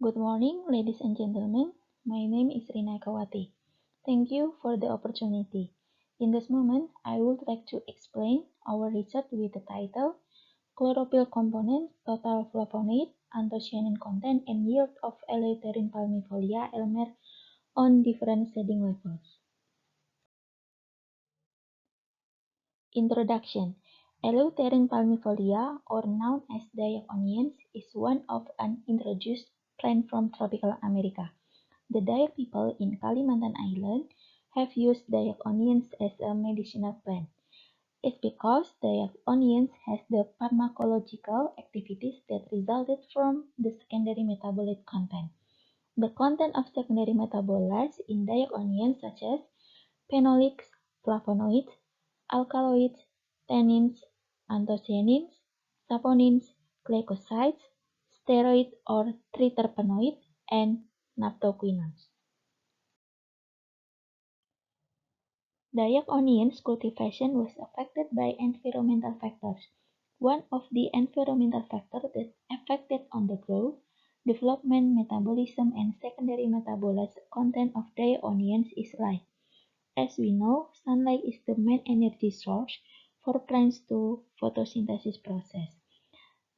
Good morning, ladies and gentlemen. My name is Rina Kawati. Thank you for the opportunity. In this moment, I would like to explain our research with the title Chlorophyll Component, Total Flavonoid, Anthocyanin Content, and Yield of Eleutherin palmifolia Elmer on different shading levels. Introduction. Eleutherin palmifolia, or known as Dayak onions, is one of an introduced plant from tropical America. The Dayak people in Kalimantan Island have used Dayak onions as a medicinal plant. It's because Dayak onions has the pharmacological activities that resulted from the secondary metabolite content. The content of secondary metabolites in Dayak onions such as phenolics, flavonoids, alkaloids, tannins, anthocyanins, saponins, glycosides, steroid or triterpenoid, and naphthoquinones. Dayak onions cultivation was affected by environmental factors. One of the environmental factors that affected on the growth, development, metabolism, and secondary metabolites content of Dayak onions is light. As we know, sunlight is the main energy source for plants to photosynthesis process.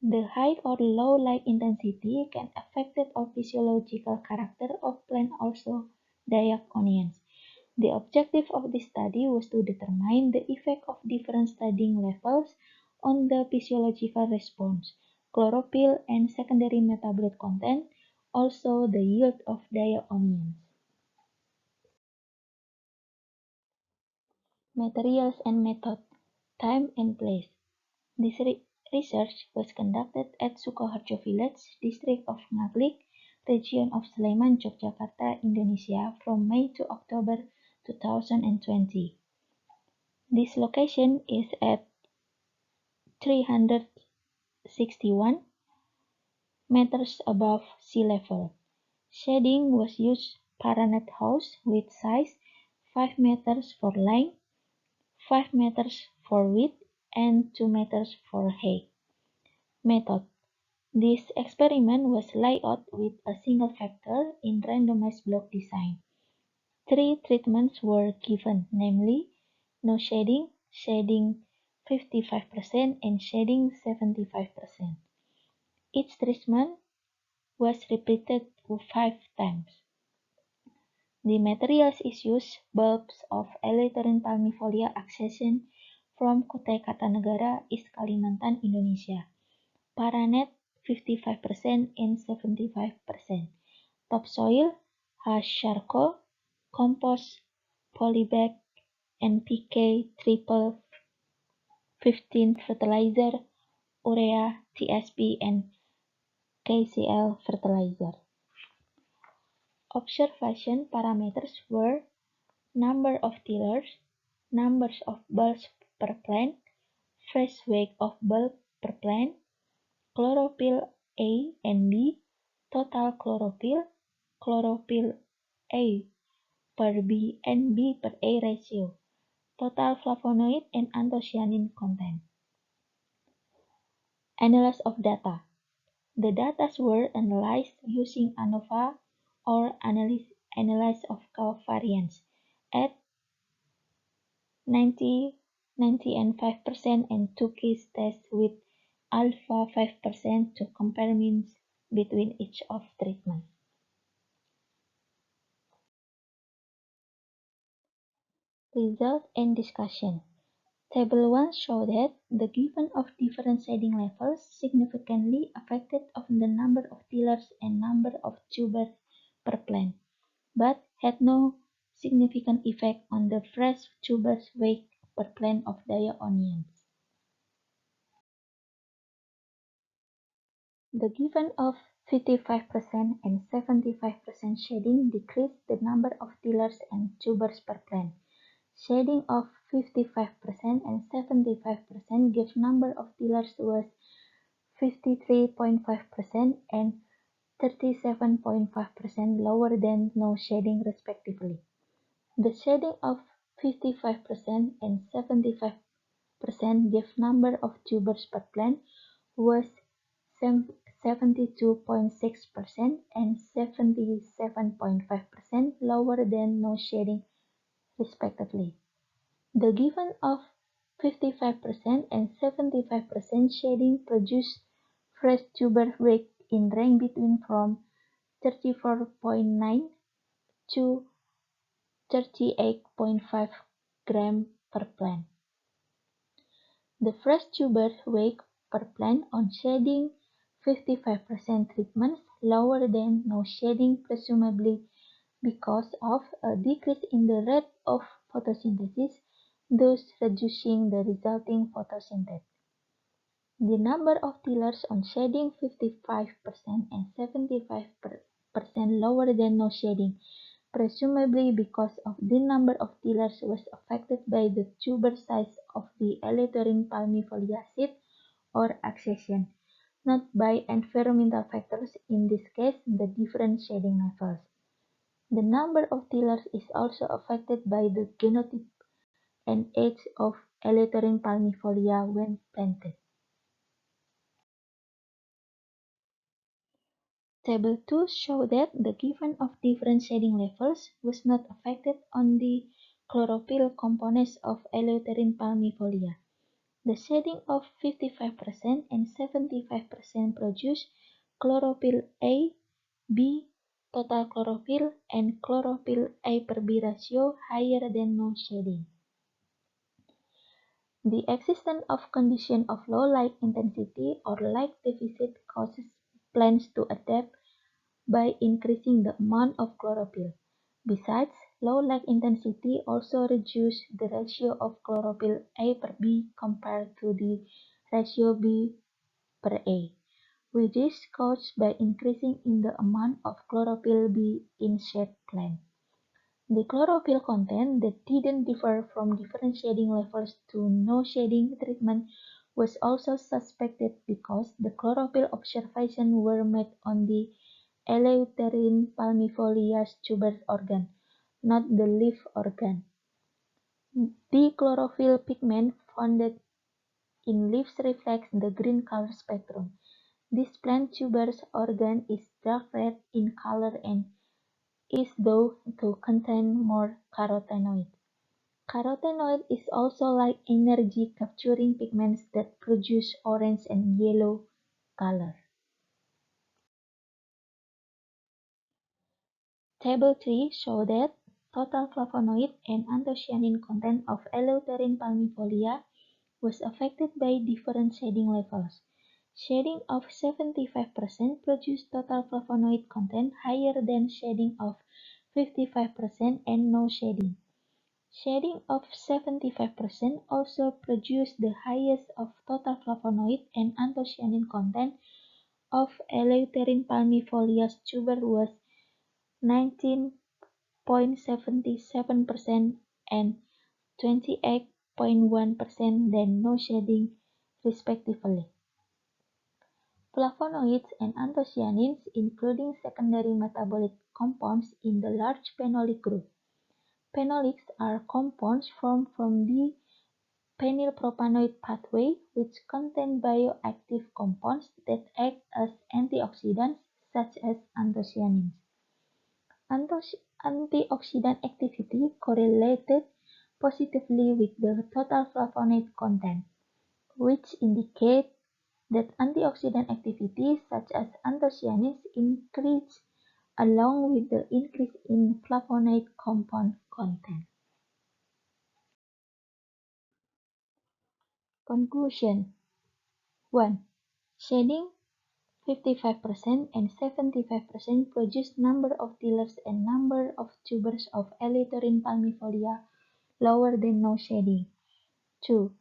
The high or low light intensity can affect the physiological character of plant also Dayak onions. The objective of this study was to determine the effect of different staging levels on the physiological response, chlorophyll and secondary metabolite content, also the yield of Dayak onions. Materials and method, time and place. This research was conducted at Sukoharjo Village, district of Ngaglik, region of Sleman, Yogyakarta, Indonesia from May to October 2020. This location is at 361 meters above sea level. Shading was used Paranet house with size 5 meters for length, 5 meters for width, and 2 meters for height. Method. This experiment was laid out with a single factor in randomized block design. 3 treatments were given, namely no shading, shading 55%, and shading 75%. Each treatment was repeated 5 times. The materials is used bulbs of Eleutherin palmifolia accession from Kutai Kartanegara, East Kalimantan, Indonesia. Paranet 55% and 75%. Topsoil, hash charcoal, compost, polybag, NPK triple 15 fertilizer, urea, TSP, and KCl fertilizer. Observation parameters were number of tillers, numbers of bulbs per plant, fresh weight of bulb per plant, chlorophyll A and B, total chlorophyll A per B and B per A ratio, total flavonoid and anthocyanin content. Analysis of data. The data were analyzed using ANOVA or analysis of covariance at 90, 90 and 5% and 2 case tests with alpha 5% to compare means between each of treatments. Result and discussion. Table 1 showed that the given of different shading levels significantly affected of the number of tillers and number of tubers per plant, but had no significant effect on the fresh tubers weight per plant of Dayak onions. The given of 55% and 75% shading decreased the number of tillers and tubers per plant. Shading of 55% and 75% gives number of tillers was 53.5% and 37.5% lower than no shading respectively. The shading of 55% and 75% give number of tubers per plant was 72.6% and 77.5% lower than no shading, respectively. The given of 55% and 75% shading produced fresh tuber weight in range between from 34.9 to 38.5 gram per plant. The fresh tuber weight per plant on shading 55% treatments lower than no shading, presumably because of a decrease in the rate of photosynthesis, thus reducing the resulting photosynthesis. The number of tillers on shading 55% and 75% lower than no shading, presumably because of the number of tillers was affected by the tuber size of the Eleutherin palmifolia seed or accession, not by environmental factors, in this case the different shading levels. The number of tillers is also affected by the genotype and age of Eleutherin palmifolia when planted. Table 2 shows that the given of different shading levels was not affected on the chlorophyll components of Eleutherin palmifolia. The shading of 55% and 75% produce chlorophyll A, B, total chlorophyll, and chlorophyll A per B ratio higher than no shading. The existence of conditions of low light intensity or light deficit causes plants to adapt by increasing the amount of chlorophyll. Besides, low light intensity also reduces the ratio of chlorophyll A per B compared to the ratio B per A, which is caused by increasing in the amount of chlorophyll B in shade plant. The chlorophyll content that didn't differ from different shading levels to no shading treatment was also suspected because the chlorophyll observations were made on the Eleutherin palmifolia's tuber organ, not the leaf organ. The chlorophyll pigment found in leaves reflects the green color spectrum. This plant tuber's organ is dark red in color and is thought to contain more carotenoid. Carotenoid is also like energy capturing pigments that produce orange and yellow color. Table 3 shows that total flavonoid and anthocyanin content of Eleutherin palmifolia was affected by different shading levels. Shading of 75% produced total flavonoid content higher than shading of 55% and no shading. Shading of 75% also produced the highest of total flavonoid and anthocyanin content of Eleutherin palmifolia's tuber was 19.77% and 28.1% than no shading, respectively. Flavonoids and anthocyanins, including secondary metabolic compounds in the large phenolic group. Phenolics are compounds formed from the phenylpropanoid pathway, which contain bioactive compounds that act as antioxidants, such as anthocyanins. Antioxidant activity correlated positively with the total flavonoid content, which indicate that antioxidant activity, such as anthocyanins, increase along with the increase in flavonoid compound content. Conclusion 1. Shading 55% and 75% produce number of tillers and number of tubers of Eleutherin palmifolia lower than no shading. 2.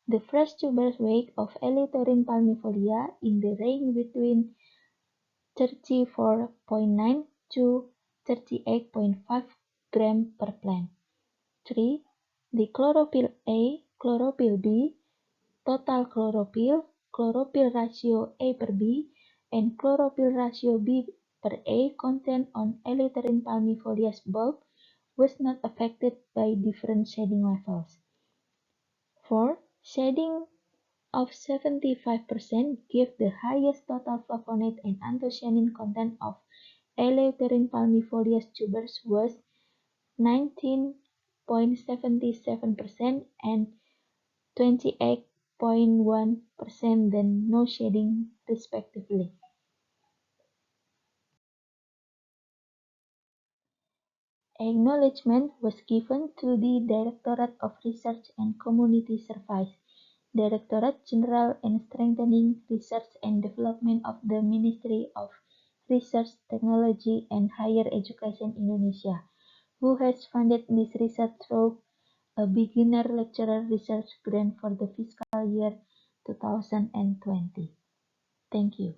The fresh tuber weight of Eleutherin palmifolia in the range between 34.9 to 38.5 gram per plant. 3. The chlorophyll A, chlorophyll B, total chlorophyll, chlorophyll ratio A per B, and chlorophyll ratio B per A content on Eleutherin palmifolia's bulb was not affected by different shading levels. 4. Shading of 75% give the highest total flavonoid and anthocyanin content of Eleutherin palmifolias tubers was 19.77% and 28.1% than no shading respectively. Acknowledgement was given to the Directorate of Research and Community Service, Directorate General and Strengthening Research and Development of the Ministry of Research, Technology and Higher Education Indonesia, who has funded this research through a beginner lecturer research grant for the fiscal year 2020. Thank you.